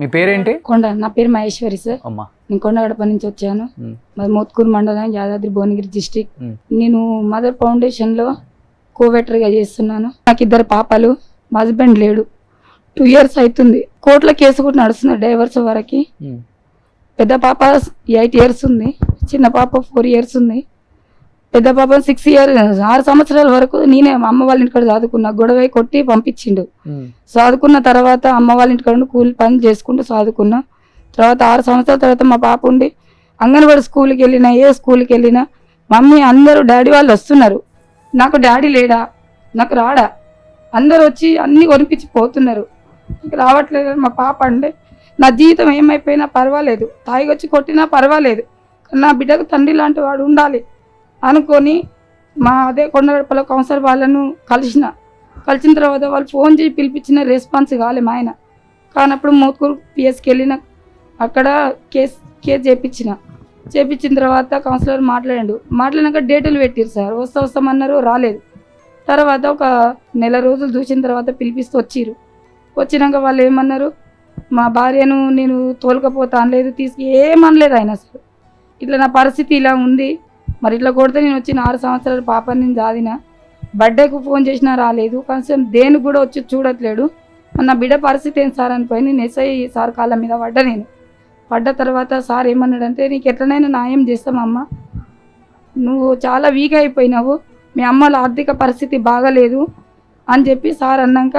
మీ పేరేంటి? నా పేరు మహేశ్వరి సార్. నేను కొండగడప నుంచి వచ్చాను. మరి మోత్కూరు మండలం, యాదాద్రి భువనగిరి డిస్టిక్. నేను మదర్ ఫౌండేషన్ లో కోవెటర్గా చేస్తున్నాను. నాకు 2 పాపలు, మా హస్బెండ్ లేడు. 2 years అవుతుంది. కోర్టులో కేసు కూడా నడుస్తుంది డైవర్స్ వరకు. పెద్ద పాప 8 years ఉంది, చిన్న పాప 4 years ఉంది. పెద్ద పాప 6 years 6 సంవత్సరాల వరకు నేనే అమ్మ వాళ్ళ ఇంటికాడ చదువుకున్నా. గొడవ కొట్టి పంపించిండు. చదువుకున్న తర్వాత అమ్మ వాళ్ళ ఇంటికాడ కూలి పని చేసుకుంటూ చదువుకున్నా. తర్వాత 6 సంవత్సరాల తర్వాత మా పాప ఉండి అంగన్వాడీ స్కూల్కి వెళ్ళినా, ఏ స్కూల్కి వెళ్ళినా మమ్మీ అందరూ డాడీ వాళ్ళు వస్తున్నారు, నాకు డాడీ లేడా, నాకు రాడా, అందరూ వచ్చి అన్నీ కొనిపించి పోతున్నారు, నాకు రావట్లేదు. మా పాప అంటే నా జీవితం ఏమైపోయినా పర్వాలేదు, తాగి వచ్చి కొట్టినా పర్వాలేదు, నా బిడ్డకు తండ్రి లాంటి వాడు ఉండాలి అనుకొని అదే కొండగడపలో కౌన్సిలర్ వాళ్ళను కలిసిన తర్వాత వాళ్ళు ఫోన్ చేసి పిలిపించిన రెస్పాన్స్ కాలే మా ఆయన. కానప్పుడు మోత్కూరు పిఎస్కి వెళ్ళిన, అక్కడ కేసు చేపించిన తర్వాత కౌన్సిలర్ మాట్లాడినాక డేటులు పెట్టారు సార్. వస్తామన్నారు, రాలేదు. తర్వాత ఒక నెల రోజులు చూసిన తర్వాత పిలిపిస్తూ వచ్చినాక వాళ్ళు ఏమన్నారు, మా భార్యను నేను తోలుకపోతా అనలేదు, ఏమనలేదు ఆయన. అసలు ఇట్లా నా పరిస్థితి ఇలా ఉంది, మరి ఇట్లా కొడితే నేను వచ్చిన 6 సంవత్సరాల పాపని నేను దాదిన, బర్త్డేకు ఫోన్ చేసినా రాలేదు, కనీసం దేనికి కూడా వచ్చి చూడట్లేడు, నా బిడ్డ పరిస్థితి ఏం సార్ అనిపోయి నేను ఎస్ఐ సార్ కాళ్ళ మీద పడ్డ తర్వాత సార్ ఏమన్నాడంటే, నీకు ఎట్లనైనా న్యాయం చేస్తామమ్మా, నువ్వు చాలా వీక్ అయిపోయినావు, మీ అమ్మల ఆర్థిక పరిస్థితి బాగలేదు అని చెప్పి సార్ అన్నాక